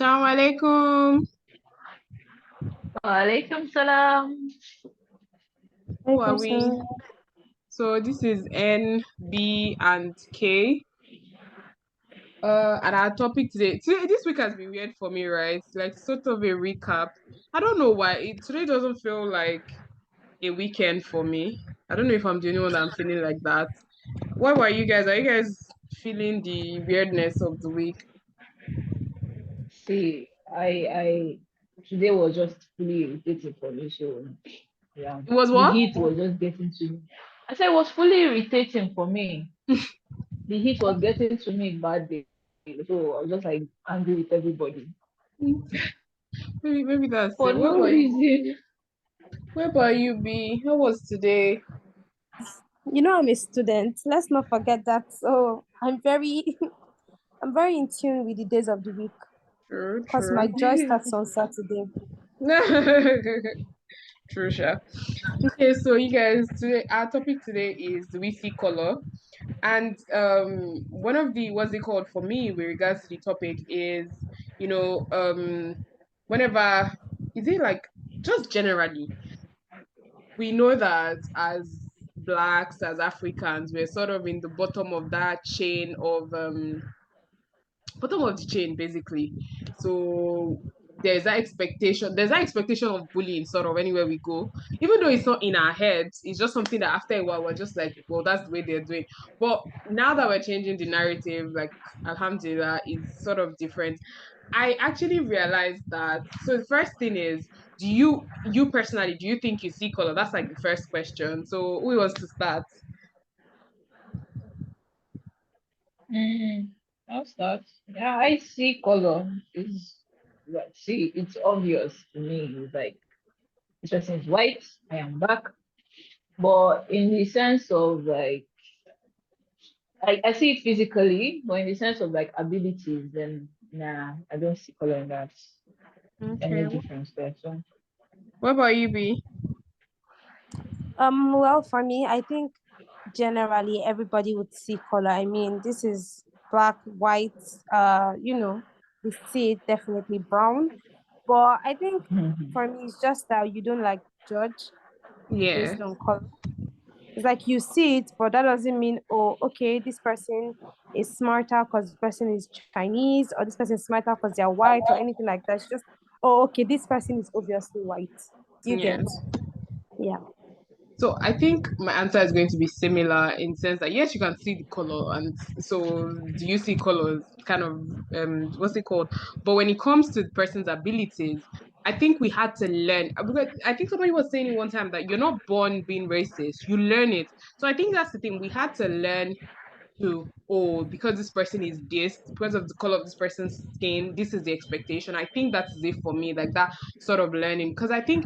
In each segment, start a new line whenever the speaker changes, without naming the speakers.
Assalamu alaikum.
Walaikum salam.
Who are
Alaikum
we?
salam.
So this is N, B, and K. And our topic today, this week has been weird for me, right? Like sort of a recap. I don't know why today doesn't feel like a weekend for me. I don't know if I'm the only one that I'm feeling like that. What were you guys? Are you guys feeling the weirdness of the week?
See, I today was just fully irritating for me. So yeah,
It was
the
what?
heat was just getting to me. I said it was fully irritating for me. The heat was getting to me bad day. So I was just like angry with everybody
Maybe that's
for
it.
no reason.
Where about you, B? How was today?
You know I'm a student. Let's not forget that. So I'm very I'm very in tune with the days of the week
True,
because my
true.
joy starts on Saturday.
True, sure. Okay, so you guys, today our topic today is do we see color? And one of the what's it called for me with regards to the topic is, you know, whenever is it like just generally, we know that as blacks, as Africans, we're sort of in the bottom of the chain basically. So there's that expectation of bullying sort of anywhere we go, even though it's not in our heads. It's just something that after a while we're just like, well, that's the way they're doing. But now that we're changing the narrative, like alhamdulillah, it's sort of different. I actually realized that. So the first thing is, you personally, do you think you see color? That's like the first question. So who wants to start?
Mm, I'll start. Yeah, I see color. See, it's obvious to me. It's like this person is white, I am black. But in the sense of like I see it physically, but in the sense of like abilities, then nah, I don't see color in that
Okay.
any difference there. So
What about you, B?
Well, for me, I think generally everybody would see color. I mean, this is black, white, we see it definitely brown. But I think
Mhm.
for me, it's just that you don't like judge
Yeah.
based on color. It's like you see it, but that doesn't mean, oh, okay, this person is smarter because this person is Chinese, or this person is smarter because they're white, or anything like that. It's just, oh, okay, this person is obviously white. Do you get?
Yes.
Yeah.
So I think my answer is going to be similar in the sense that yes, you can see the color, and so do you see colors? Kind of what's it called? But when it comes to the person's abilities, I think we had to learn. Because I think somebody was saying it one time that you're not born being racist; you learn it. So I think that's the thing. We had to learn to, oh, because this person is this, because of the color of this person's skin, this is the expectation. I think that is it for me, like that sort of learning. Because I think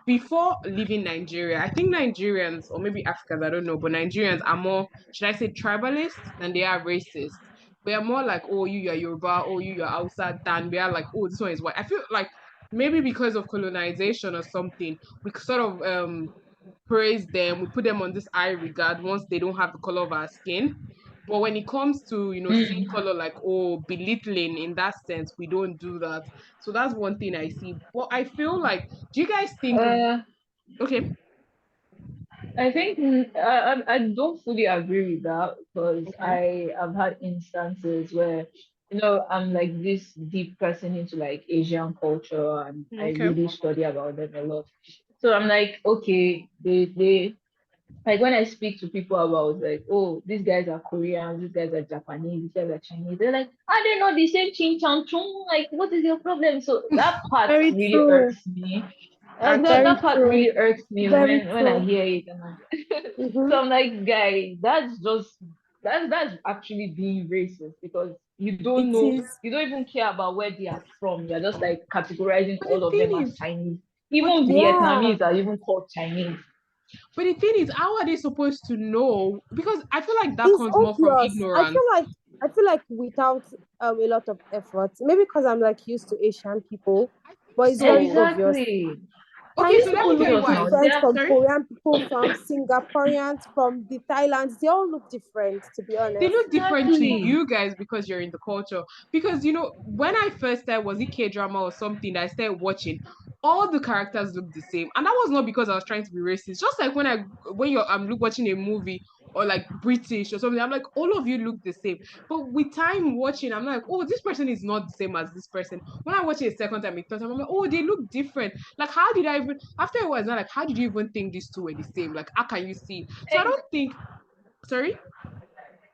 before leaving Nigeria, I think Nigerians, or maybe Africans, I don't know, but Nigerians are more, should I say, tribalist than they are racist. We are more like, oh, you're Yoruba, oh, you're Hausa, than we are like, oh, this one is white. I feel like maybe because of colonization or something, we sort of praise them, we put them on this high regard once they don't have the color of our skin. But when it comes to, seeing
Mm.
color like, oh, belittling in that sense, we don't do that. So that's one thing I see. But I feel like, do you guys think,
Uh,
okay,
I think I don't fully agree with that because
okay,
I have had instances where I'm like this deep person into like Asian culture and I
okay,
really study about them a lot. So I'm like, okay, they like when I speak to people about like, oh, these guys are Koreans, these guys are Japanese, these guys are Chinese, they're like, are they not the same chin chan chung? Like, what is your problem? So that part
Very
really
true.
irks me.
actually,
Very
That part
true.
really irks me
Very
when I
true.
hear it.
Mm-hmm.
So I'm like, guy, that's actually being racist because
It is.
you don't even care about where they are from. You're just like categorizing
but the
all of
thing
them as
is,
Chinese.
but the
Even
thing is,
Yeah.
Vietnamese are even called Chinese.
but the thing is, how are they supposed to know? Because I feel like that
It's
comes more from
obvious.
ignorance.
I feel like without a lot of effort, maybe because I'm like used to Asian people, but it's
So,
very obvious.
Exactly.
Okay, so
Chinese
let
people
me tell you
look
why.
different from
Sorry?
Korean people, from Singaporeans, from the Thailands. They all look different, to be honest.
They look different to
Exactly.
you guys because you're in the culture. Because when I first started, was it K-drama or something that I started watching, all the characters look the same. And that was not because I was trying to be racist. Just like I'm watching a movie or like British or something, I'm like, all of you look the same. But with time watching, I'm like, oh, this person is not the same as this person. When I watch it a second time, a third time, I'm like, oh, they look different. Like, how did I even after a while, it's not like, how did you even think these two were the same? Like, how can you see? So I don't think sorry.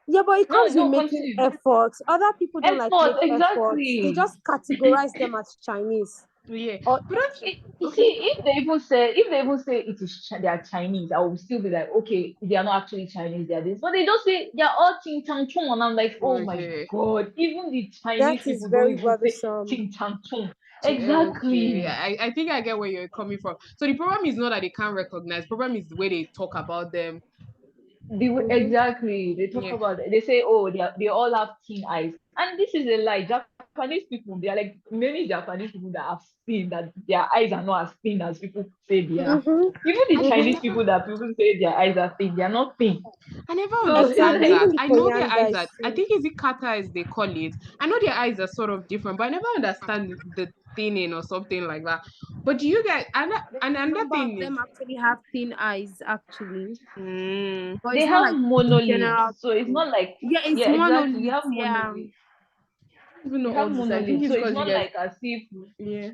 Yeah, but it comes with
No,
making
continue.
efforts. Other people don't like
Effort,
make efforts. They
exactly.
just categorize them as Chinese.
Yeah,
Or
but that's
You
okay.
see, if they even say they are Chinese, I will still be like, okay, they are not actually Chinese, they are this. But they just say they are all Ting Tang Chung, and I'm like, oh my
Okay.
god, even the Chinese
that is
people don't
very
even say
bothersome.
Ting Tang Chung.
Okay,
Exactly.
I think I get where you're coming from. So the problem is not that they can't recognize. The problem is the way they talk about them.
Exactly. They talk
Yeah.
about they say, oh, they all have teen eyes. And this is a lie. Japanese people, they are like many Japanese people that have seen that their eyes are not as thin as people say they are. Even the
I
Chinese
never,
people that people say their eyes are thin, they are not thin.
I never
So it's
understand
Exactly.
like
that.
Even the
I know their
Korean
eyes are.
guys
I
too.
think is it kata as they call it. I know their eyes are sort of different, but I never understand the thinning or something like that. But do you guys? And
A
another
number
thing
of
is,
them actually have thin eyes, actually. But
they
it's not
have
like general
monolids. So it's
people.
not like
Yeah, it's
yeah, exactly. They
monolith.
have
Yeah.
monolids.
I don't even
They
know
have
all this. I think
monolids.
it's
So it's
because you
not
guys.
like as if
Yeah.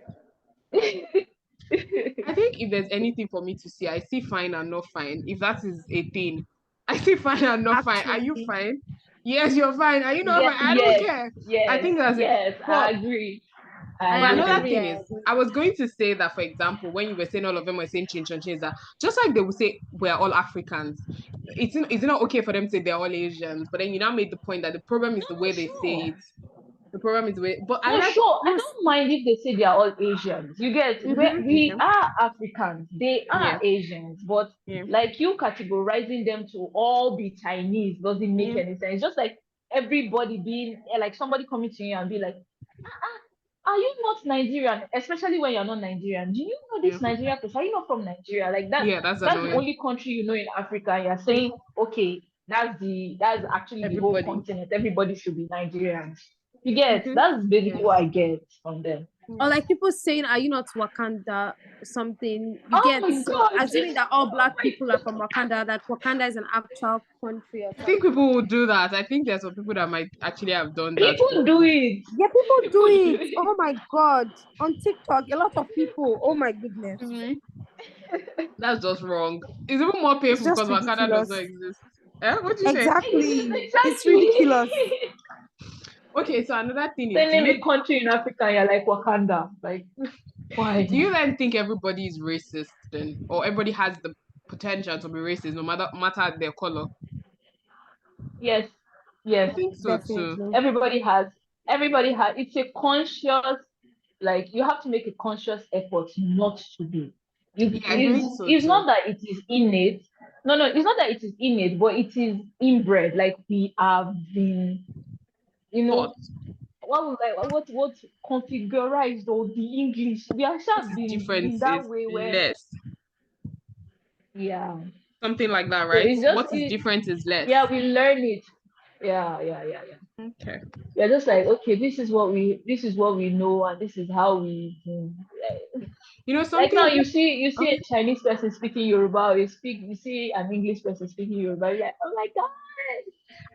I think if there's anything for me to see, I see fine and not fine. If that is a thing, I see fine and not fine. Are you
Actually.
fine? Yes, you're fine. Are you not
yeah,
fine? I don't
yes,
care. I
yes,
think that's it.
yes, I
But
agree.
I
I
another
agree.
agree.
thing
I
is,
agree.
I was going to say that, for example, when you were saying all of them were saying chin chin chin, that just like they would say we're all Africans, it's not okay for them to say they're all Asians. But then you now made the point that the problem is
No,
the way they say
sure.
it. The problem is the way. But
No,
another
sure. I
No,
don't mind if they say they are all Asians. You get where we
okay,
are Africans, they
yeah,
are Asians, but
yeah,
like you categorizing them to all be Chinese doesn't make
yeah,
any sense. Just like everybody being like somebody coming to you and be like, are you not Nigerian? Especially when you're not Nigerian. Do you know
yeah,
this Nigeria place? Are you not from Nigeria? Like that,
yeah. That's
that's the
annoying.
only country you know in Africa. And you're saying, okay, that's actually the whole
Everybody.
continent. Everybody should be Nigerians. You get
Mm-hmm.
that's
Yes.
basically what I get from them.
or like people saying, "Are you not Wakanda?" Something you
Oh
get.
my
So
god!
assuming that all
Oh
black
my
people are from Wakanda, that Wakanda is an actual country or
I think
something.
people will do that. I think there's some people that might actually have done that
people do
before.
it.
Yeah, people do
People do
it.
it.
Oh my god! On TikTok, a lot of people. Oh my goodness,
Mhm. That's just wrong. It's even more
it's
painful
just
because Wakanda does not
ridiculous.
exist. Eh? What do you say?
Exactly, it's
Exactly.
ridiculous.
Okay, so another thing is,
They name a country in Africa, and you're like Wakanda. Like why?
do you then think everybody is racist then, or everybody has the potential to be racist no matter their color?
Yes,
I
yes.
think so too.
Definitely.
Everybody has it's a conscious, like you have to make a conscious effort not to be.
Yeah,
You
I think
is
so
it's
too.
not that it is innate. No, it's not that it is innate, but it is inbred. Like we have been, you
Thought
know, what configurized or the English. We have
what
just
is
been in
different
that
is
way where
less.
yeah.
Something like that,
So
right?
it's just
What is different is less.
yeah, we learn it. Yeah.
Okay.
We're just like, okay, this is what we know, and this is how we do.
You know
Like now
something?
you see
Okay.
a Chinese person speaking Yoruba, or you see an English person speaking Yoruba, you're like, oh my god,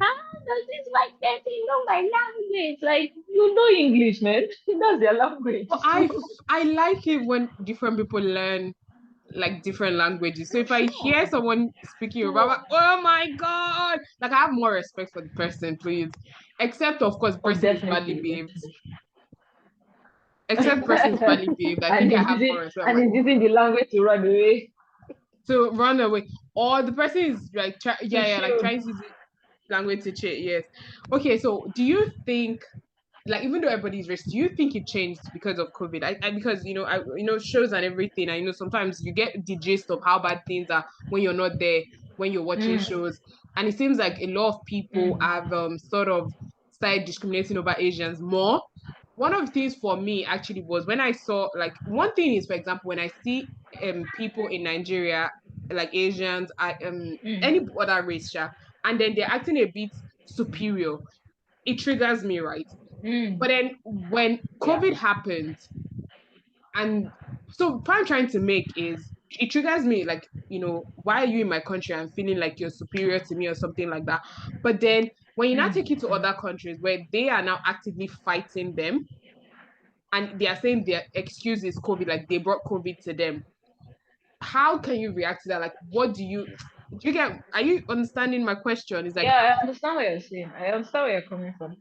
how does this white person know my language? Like you know English, man. That's their language.
But I like it when different people learn like different languages. So if I hear
Sure.
someone speaking Yoruba, I'm
So
like, oh my god! Like I have more respect for the person, please. Except of course, the
oh
person is badly
definitely,
behaved.
definitely.
Except the person is badly behaved. I
and
think I
he's
have
using
more respect. I'm
and
like,
he's using the language to run away
to run away, or the person is like,
to
yeah, like
shield.
trying to use language to cheat. Yes. Okay, so do you think? Like even though everybody's racist, do you think it changed because of COVID? Because shows and everything. I know sometimes you get the gist of how bad things are when you're not there, when you're watching
Mm,
shows, and it seems like a lot of people
mm.
have sort of started discriminating over Asians more. one of the things for me actually was when I saw, like, one thing is, for example, when I see people in Nigeria, like Asians, any other race, and then they're acting a bit superior, it triggers me, right? But then when COVID happened, and so what I'm trying to make is, it triggers me, like, why are you in my country and feeling like you're superior to me or something like that? But then when you now take it to other countries where they are now actively fighting them, and they are saying their excuse is COVID, like they brought COVID to them. How can you react to that? Like, what do you get? Are you understanding my question? It's like,
Yeah, I understand what you're saying. I understand where you're coming from.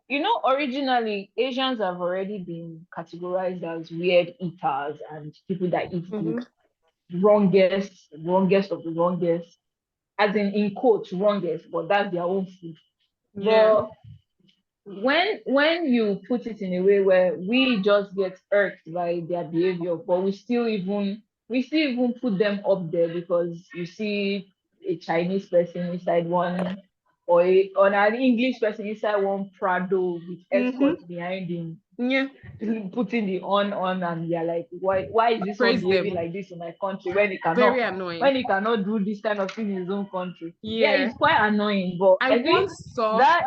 You know, originally Asians have already been categorized as weird eaters and people that eat the wrongest of the wrongest, as in quotes wrongest, but that's their own food.
yeah,
But when you put it in a way where we just get irked by their behavior, but we still even put them up there, because you see a Chinese person inside one, or an English person inside one Prado with escorts behind him,
yeah,
putting the on, and you're like, why is this one
praise
behaving
them.
like this in my country when he cannot
Very annoying.
when he cannot do this kind of thing in his own country? Yeah,
Yeah,
it's quite annoying, but
I
I think
once saw.
that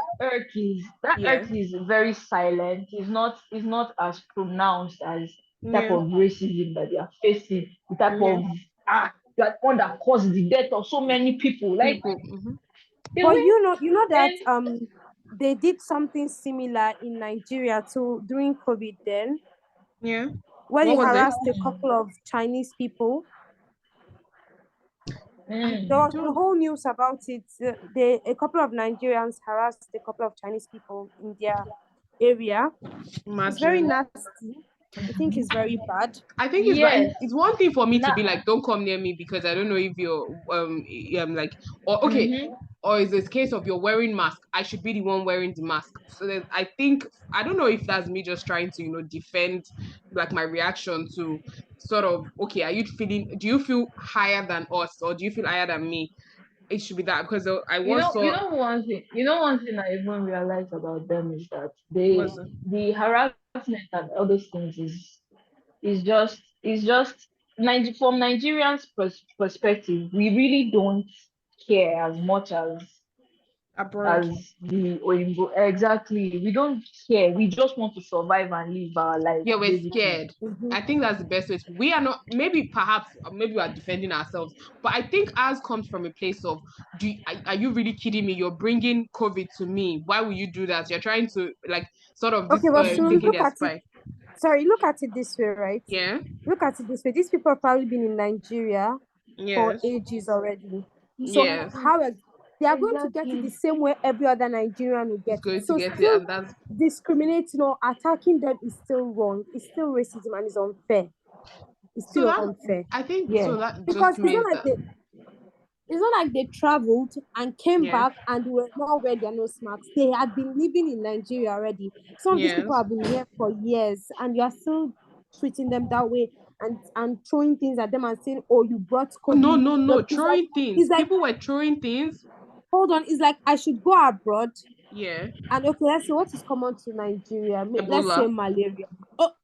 that
Yeah,
irk is very silent. It's not as pronounced as type
yeah,
of racism that they are facing, the type
yeah.
of that one that caused the death of so many people. Like
People.
the
But
way
you know that
and
they did something similar in Nigeria too during COVID then,
Yeah.
where they
What was it?
harassed a couple of Chinese people.
I
There was a
don't.
whole news about it. A couple of Nigerians harassed a couple of Chinese people in their area. It's very
Imagine.
nasty. I think it's very bad.
I think
yes,
it's one thing for me to
now.
be like, don't come near me because I don't know if you're like, or okay,
Mm-hmm.
or is this case of you're wearing mask, I should be the one wearing the mask. So then I think, I don't know if that's me just trying to defend, like, my reaction to sort of, okay, do you feel higher than us, or do you feel higher than me? It should be that, because I
You
once
know, you
saw.
know one thing. You know one thing I even realized about them is that
Was
the harassment and all those things is just from Nigerians' perspective. We really don't care as much
abroad.
as the Oyinbo. Exactly, we don't care. We just want to survive and live our lives,
Yeah, we're
basically.
scared. I think that's the best way. We are not, maybe perhaps maybe we are defending ourselves, but I think ours comes from a place of, are you really kidding me? You're bringing COVID to me. Why will you do that? You're trying to, like, sort of this
Okay, but Suru,
taking
look
their
at it.
spy.
Sorry, look at it this way, right?
Yeah.
Look at it this way. These people have probably been in Nigeria for
Yes.
ages already. So
Yes.
they are going to get it the same way every other Nigerian will
It's
get it.
going to
So
get it,
still
and that's
discriminating or attacking them is still wrong. It's still racism and it's unfair. It's
so
still
that
unfair.
I think
Yeah.
so that
Because
just means that.
it's not like they traveled and came
Yeah.
back and they were not wearing their nose masks. They had been living in Nigeria already. Some of these people
Yes.
have been here for years, and you are still treating them that way and throwing things at them and saying, "Oh, you brought
No,
COVID."
no, no.
It's
Throwing things.
like
People were throwing things.
hold on. It's like I should go abroad
Yeah.
and okay, let's see what is common to Nigeria. Let's say
Ebola.
malaria,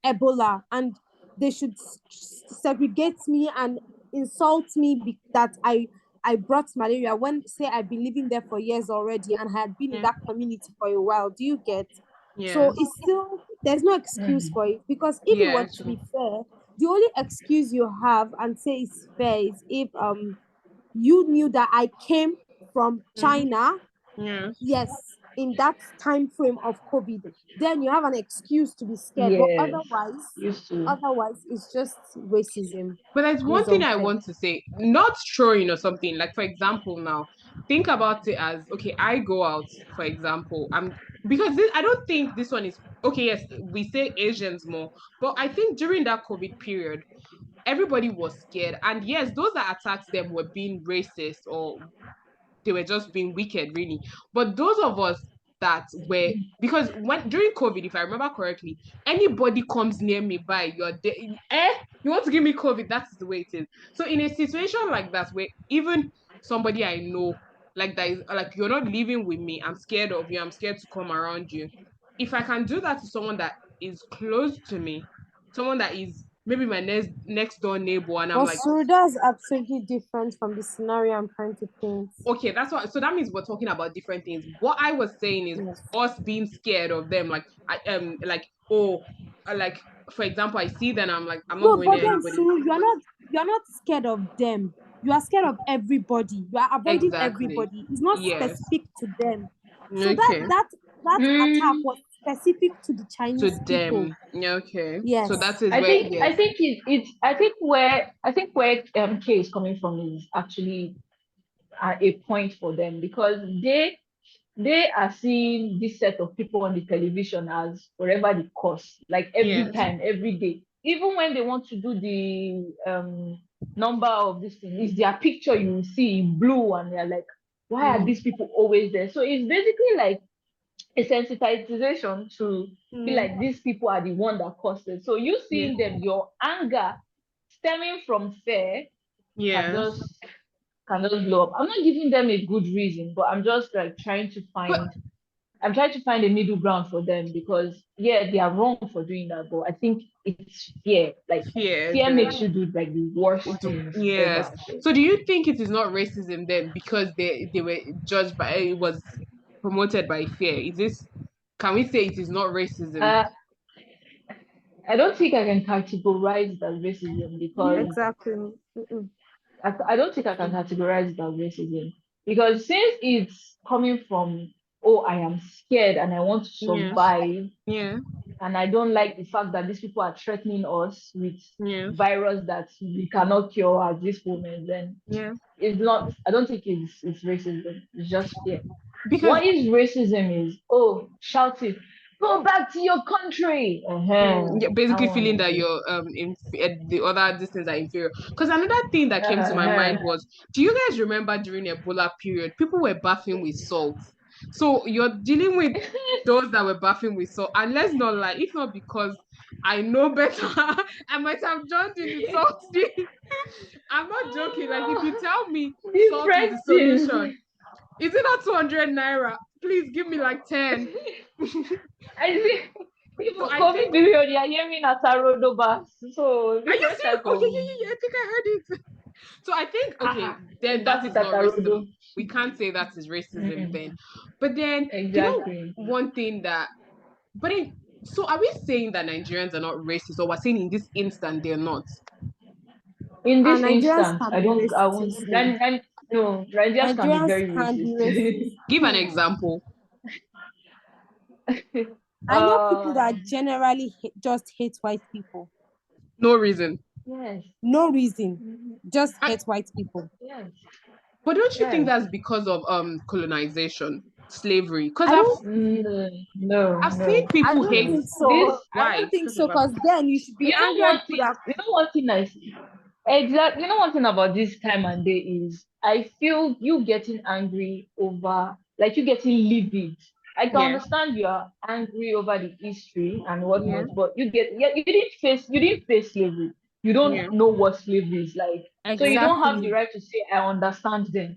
Ebola, and they should segregate me and insult me that I brought malaria when say I've been living there for years already and had been in
Yeah.
that community for a while. Do you get? So
Yes.
it's still there's no excuse for it, because if it were
Yeah.
to
True.
be fair, the only excuse you have and say it's fair is if you knew that I came from China,
Yes.
yes, in that time frame of COVID, then you have an excuse to be scared. But
Yes.
otherwise,
Used to.
it's just racism
But there's
and
one
it's
thing I
unfair.
want to say, not throwing or something. Like, for example, now think about it as, okay, I go out, for example, because I don't think this one is okay. Yes, we say Asians more, but I think during that COVID period, everybody was scared. And yes, those that attacked them were being racist, or they were just being wicked, really. But those of us that were, because when during COVID, if I remember correctly, anybody comes near me by you want to give me COVID, that's the way it is. So in a situation like that, where even somebody I know, like, that is like, you're not living with me, I'm scared of you, I'm scared to come around you. If I can do that to someone that is close to me, someone that is maybe my next door neighbor, and I'm
But
like,
Suru, that's absolutely different from the scenario I'm trying to paint.
okay, that's what. So that means we're talking about different things. What I was saying is
Yes.
us being scared of them, like oh, like for example, I see them, I'm like, I'm not
No,
going
but
near
then
anybody.
Suru, you're not scared of them. You are scared of everybody. You are avoiding
Exactly.
everybody. It's not
Yes.
specific to them. So that
Okay.
that that attack
Mm,
was specific to the
To
Chinese people.
them. Yeah. Okay. So
Yes.
that is
I
where
think
yes.
I think it's I think where K is coming from is actually a point for them because they are seeing this set of people on the television as whatever the cost, like every
Yes.
time, every day. Even when they want to do the number of this thing, it's their picture you will see in blue, and they're like, why are these people always there? So it's basically like a sensitization to be
Mm.
like these people are the one that caused it. So you
Yeah.
seeing them, your anger stemming from fear can
Yes.
just blow up. I'm not giving them a good reason, but I'm just like
But
I'm trying to find a middle ground for them because yeah, they are wrong for doing that, but I think it's fear. Like
fear
fear makes
then
you do like the worst things
yes.
ever. So
So do you think it is not racism then because they were judged by it was promoted by fear? Is this can we say it is not racism?
uh, I don't think I can categorize it as racism because
Exactly. Mm-mm.
I don't think I can categorize it as racism because since it's coming from, oh, I am scared and I want to
Yes.
survive,
Yeah.
and I don't like the fact that these people are threatening us with
Yes.
virus that we cannot cure at this moment, then
Yeah.
it's not, I don't think it's racism, it's just fear.
Because
What is racism is, oh, shouting, go back to your country.
yeah,
That
basically
one
feeling
is
that
it.
you're the other distance are inferior. Because another thing that came to my mind was, do you guys remember during Ebola period, people were bathing with salt? So you're dealing with those that were bathing with salt, and let's not lie, if not because I know better, I might have joined in the salt thing. I'm not joking. Like if you tell me salt is the
Different things.
solution, is it not 200 naira? Please give me like 10.
I think even
So I
COVID
think
period, you're hearing Asarodoba. So
are you
different
serious?
type
Oh
of
yeah. I think I heard it. So I think okay, then that
party
is not racism.
tatarodo.
We can't say that is racism
Mm-mm.
then. But then
Exactly.
one thing that but in, so are we saying that Nigerians are not racist, or we're saying in this instant they're not?
In this
Nigerians
instance,
can be
I
racist
won't,
easily.
no, Nigerians can be
Nigerians
very
can be
racist.
racist.
Give an example.
I know people that
um,
generally just hate white people.
No reason.
yes,
No reason.
mhm,
Just
And,
hate white people.
yes,
but don't you think
yes.
that's because of colonization, slavery? Because
I don't
No,
I've seen
no,
I
people
don't
hate
no.
think
This,
so. I don't
whites
think
because of
so, because then you should be angry at people that
you know one thing I see. Exactly. You know, one thing about this time and day is I feel you getting angry over, like you getting livid. I can
yeah,
understand you are angry over the history and
yeah,
whatnot, but yeah, you didn't face slavery. You don't
yeah.
know what slavery is like. So you don't have the
exactly.
right to say I understand them.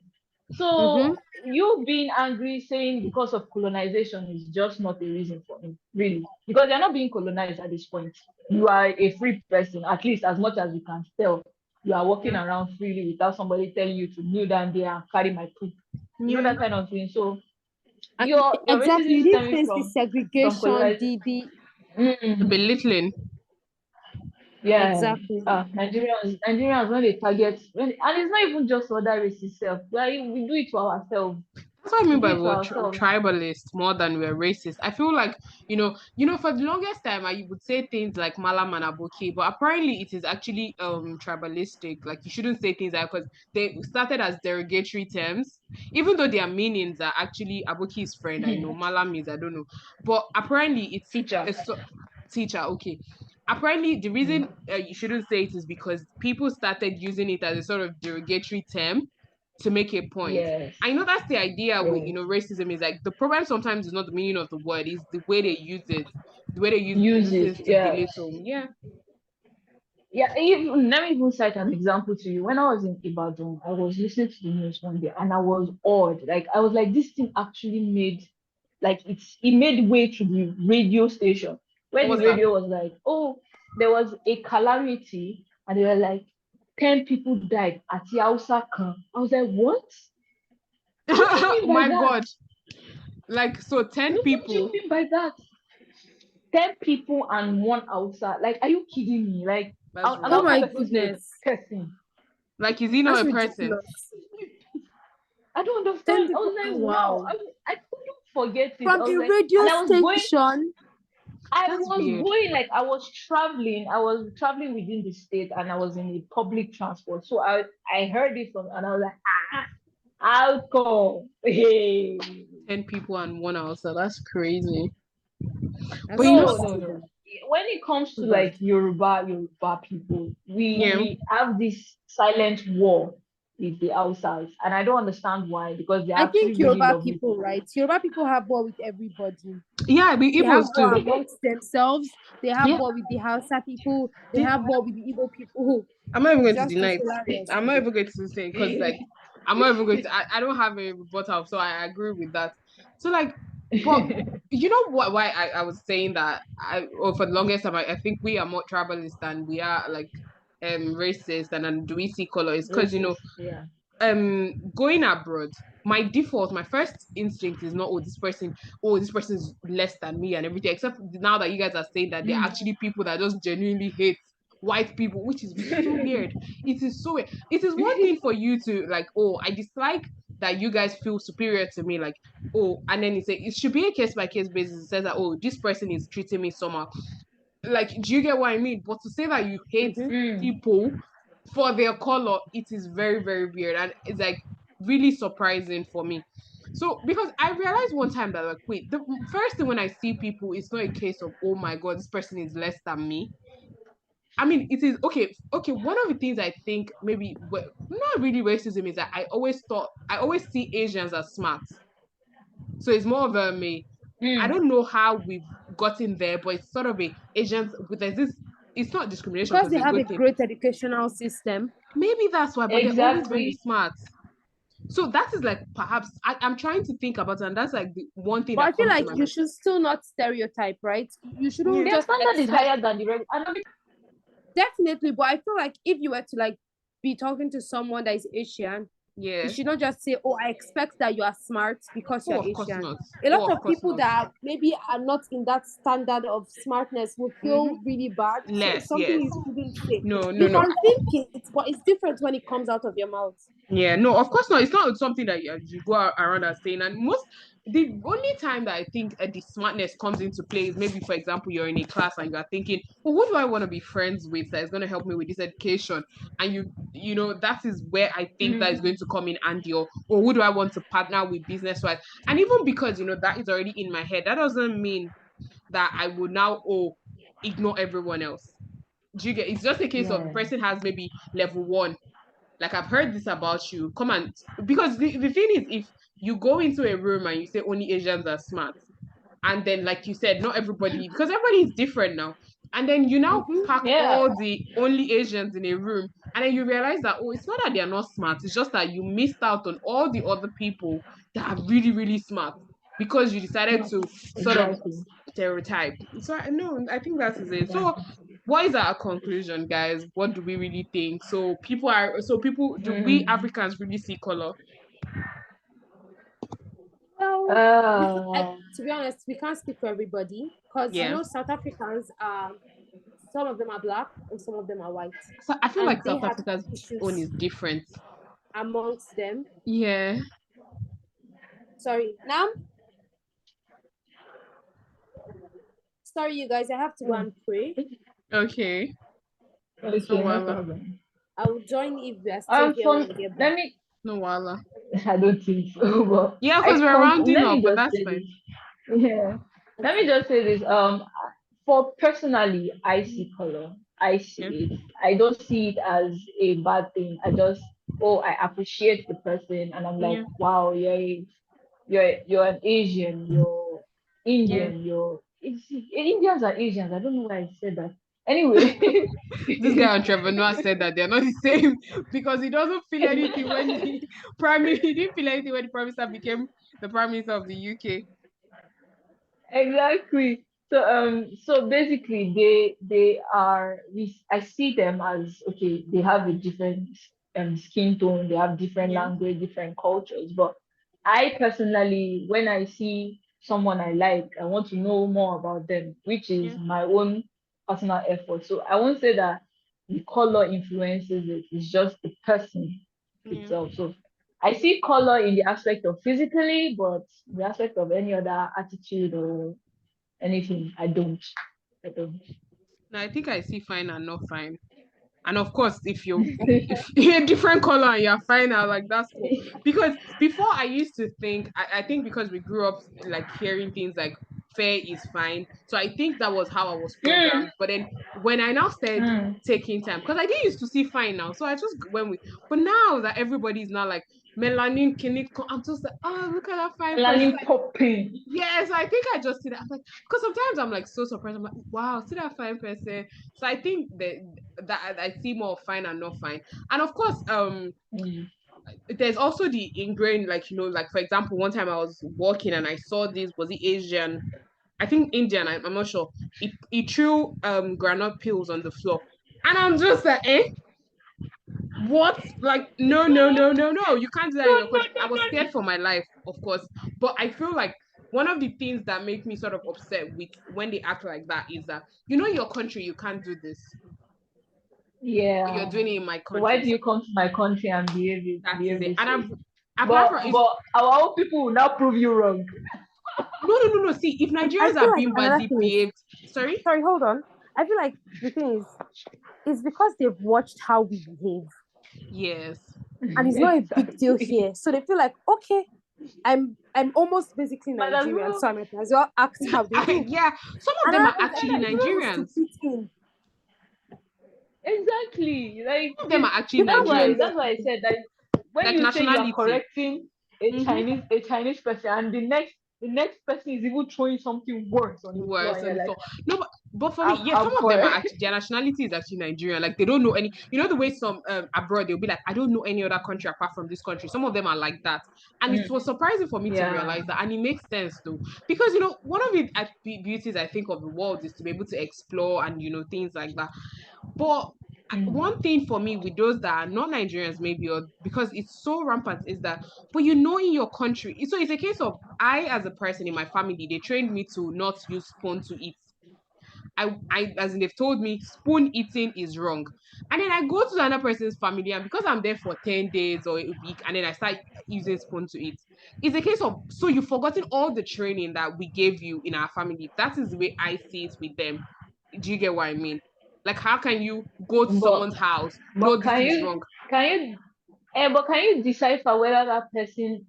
Mm-hmm.
So you being angry saying because of colonization is just not a reason for me, really. Because you're not being colonized at this point. You are a free person, at least as much as you can tell. You are walking
Yeah,
around freely without somebody telling you to kneel down there and carry my poop. You know
yeah.
that kind of thing. So
And
your
exactly,
racism
you didn't
stemming
face the
from
segregation,
colonization.
the
Belittling.
Yeah,
exactly.
Nigerians when they target and it's not even just other races self. Like, we do it to ourselves.
That's what I
We
mean
do
by
it to
we're
ourselves.
tribalist more than we're racist. I feel like for the longest time, I would say things like Malam and Aboki, but apparently it is actually tribalistic. Like you shouldn't say things like because they started as derogatory terms, even though their meanings are actually Aboki's friend. I know Malam is I don't know, but apparently it's
Teacher.
a teacher. Okay, apparently the reason
Mm.
you shouldn't say it is because people started using it as a sort of derogatory term to make a point.
Yes.
I know that's the idea with
Yes.
racism is like the problem sometimes is not the meaning of the word, is the way they use it, the way they use
Use it.
it to
Yeah.
belittle. Yeah.
Yeah. Even, let me even cite an example to you. When I was in Ibadan, I was listening to the news one day and I was awed. Like I was like, this thing actually made it made way to the radio station. Where the
What's that?
radio was like, oh, there was a calamity, and they were like, 10 people died at Yausa Khan. I was like, what? What do you mean by
My
that?
God. Like, so 10
What do you
people.
mean by that? 10 people and one Hausa. Like, are you kidding me? Like,
That's
and
Oh
not
my
wild.
person's name,
goodness.
person.
Like, is he not
That's
a person?
ridiculous.
I don't
10
understand. I
people.
was like, wow.
Wow.
I couldn't forget it.
From
I was
a
like,
radio
and I was going,
station.
That's weird.
like, I was traveling within the state, and I was in the public transport. So I heard it from, and I was like, how come? Hey.
10 people and one outside. That's crazy. But
That's
you know,
No. When it comes to
too bad.
like Yoruba people,
yeah,
we have this silent war with the outsiders, and I don't understand why, because they're
I
actually
think
really
Yoruba
lovely
people, right? Yoruba people have war with everybody.
yeah, the
They have
Igbos
war
too.
amongst themselves. They have
Yeah,
war with the Hausa people. They
yeah.
have war with the Igbo people.
I'm not even going to
Just
deny
it's
it.
hilarious.
I'm not even going to say because like I'm not even going to. I don't have a rebuttal, so I agree with that. So like, but you know what? Why I was saying that or for the longest time I think we are more tribalist than we are like racist, and then do we see color? Is because
Racist, yeah.
going abroad, my first instinct is not this person is less than me and everything, except now that you guys are saying that they're actually people that just genuinely hate white people, which is so weird. It is so weird. It is one thing for you to like, oh, I dislike that you guys feel superior to me, like, oh, and then it should be a case by case basis. It says that, oh, this person is treating me somehow. Like, do you get what I mean? But to say that you hate
Mm-hmm.
people for their color, it is very, very weird. And it's like really surprising for me. So, because I realized one time that, like, wait, the first thing when I see people, it's not a case of, oh my God, this person is less than me. I mean, it is okay. Okay, one of the things I think maybe not really racism is that I always see Asians as smart. So it's more of I
Mm.
don't know how we've gotten there, but it's sort of a Asians. There's this. It's not discrimination
Because
because
they
it's a
have a
good thing.
great educational system.
Maybe that's why, but they're always very
Exactly.
smart. So that is like perhaps I'm trying to think about it, and that's like the one thing
But I
that
feel
comes to
like
my
you
mind.
should still not stereotype, right? You shouldn't
Yeah.
Their
just
standard is
expect.
higher than the rest.
Definitely, but I feel like if you were to like be talking to someone that is Asian, you
Yeah.
should not just say, "Oh, I expect that you are smart because
Oh,
you're
of course
Asian."
not.
A
Oh,
lot
of
of
course
people
not.
that maybe are not in that standard of smartness will feel really bad. So it's
Less,
something
yes.
you shouldn't say.
No, no,
You
no.
can think it, but it's different when it comes out of your mouth.
Yeah, no, of course not. It's not something that you go around and saying. And the only time that I think the smartness comes into play is maybe, for example, you're in a class and you are thinking, well, who do I want to be friends with that is going to help me with this education? And you know, that is where I think that is going to come in handy. Or who do I want to partner with business wise? And even because, that is already in my head, that doesn't mean that I would now, ignore everyone else. Do you get? It's just a case of the
Yeah.
person has maybe level one, like I've heard this about you. Come on, because the thing is, if you go into a room and you say only Asians are smart, and then like you said, not everybody, because everybody is different now, and then you now pack
Yeah.
all the only Asians in a room, and then you realize that, oh, it's not that they're not smart, it's just that you missed out on all the other people that are really, really smart because you decided to sort of
Exactly.
stereotype. So I think that is it. So what is our conclusion, guys? What do we really think? Do we
Mm.
Africans really see color?
Well,
Uh,
to be honest, we can't speak for everybody because
Yeah.
South Africans are some of them are black and some of them are white,
So I feel
and
like
they
South
have
Africa's own
issues
is different.
amongst them.
Yeah.
Sorry, now. Sorry, you guys. I have to go and pray.
Okay. No
okay, no
wala.
problem.
I will join if we are still here when
For
I get
let
back.
me.
No wala.
I don't think so, but
Yeah, because we're rounding
let
up,
me
but
just
that's
say
fine.
this. Yeah. Let me
Okay.
just say this. For personally, I see color. I see
Yeah.
it. I don't see it as a bad thing. I appreciate the person, and I'm like,
Yeah.
wow, you're an Asian, you're
Yeah.
Indian, Indians are Asians. I don't know why I said that. Anyway,
This guy on Trevor Noah said that they're not the same because he doesn't feel anything when he didn't feel anything when the prime minister became the prime minister of the UK.
exactly. So basically, I see them as okay. They have a different skin tone. They have different
Yeah.
language, different cultures. But I personally, when I see someone I like, I want to know more about them, which is
Yeah.
my own personal effort. So I won't say that the color influences it. It's just the person
Yeah.
itself. So I see color in the aspect of physically, but the aspect of any other attitude or anything. I don't. I don't.
No, I think I see fine and not fine. And of course, if you're a different color and you're fine, I like that's cool. Because before I used to think, I think because we grew up like hearing things like fair is fine. So I think that was how I was
Mm,
programmed. But then when I now started
mm.
taking time, because I didn't used to see fine now. So I just went with, but now that everybody's now like melanin clinic, I'm just like, oh, look at that fine person.
Melanin popping.
Yes, I think I just see that. I'm like, because sometimes I'm like so surprised. I'm like, wow, see that fine person. So I think that I see more fine and not fine. And of course,
Mm.
there's also the ingrained, like like for example, one time I was walking and I saw this, was it Asian? I think Indian, I'm not sure. He threw granite peels on the floor. And I'm just like, eh? What? Like, no, no, no, no, no. You can't do that
No,
in your
no,
country. I was
no,
scared for my life, of course. But I feel like one of the things that make me sort of upset with when they act like that is that, in your country, you can't do this. You're
yeah.
doing it in my
So why
country.
do
So
you come to my country and
that is
behave
it.
this
And
way?
apart
But
from if
but our own people will now prove you wrong.
no, no, no, no. See, if
I
Nigerians
feel
are
like
being
another
badly
thing is,
behaved, sorry?
sorry, hold on. I feel like the thing is, it's because they've watched how we behave,
Yes.
and it's not a big deal
Exactly.
here. So they feel like, okay, I'm almost basically
Might as
Nigerian,
well.
so I might as well act how they do.
Yeah. Some of
And
them
another
are
thing is, I feel
actually
like it's just to
Nigerians.
fit in.
Exactly. Like
Some of them are
it's
actually
You can't
Nigerians.
blame
that's why I
them.
said that when
Like
you say you are
nationality.
correcting
Mm-hmm.
A Chinese person and the next person is even throwing something worse on the floor
Worse
and
on
you're
the
like,
floor. No, but for me,
I'm
yeah, some
I'm
of them are
correct.
actually their nationality is actually Nigerian. Like they don't know any. You know the way some abroad they'll be like, I don't know any other country apart from this country. Some of them are like that, and it
Mm,
was surprising for me to
yeah.
realize that, and it makes sense though, because one of the beauties I think of the world is to be able to explore and things like that. But
Mm.
one thing for me with those that are not Nigerians, maybe, or because it's so rampant, is that, but in your country, so it's a case of I, as a person in my family, they trained me to not use spoon to eat. As in they've told me, spoon eating is wrong. And then I go to another person's family, and because I'm there for 10 days or a week, and then I start using spoon to eat, it's a case of, so you've forgotten all the training that we gave you in our family. That is the way I see it with them. Do you get what I mean? Like, how can you go to
But
someone's house? No,
but
this thing is wrong.
can you decipher whether that person,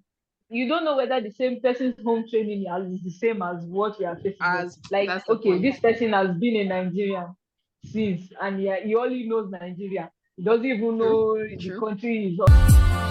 you don't know whether the same person's home training is the same as what you are facing here.
As
Like,
that's the
okay,
point.
this person has been in Nigeria since, and yeah, he only knows Nigeria. He doesn't even
True,
know the
true.
country is.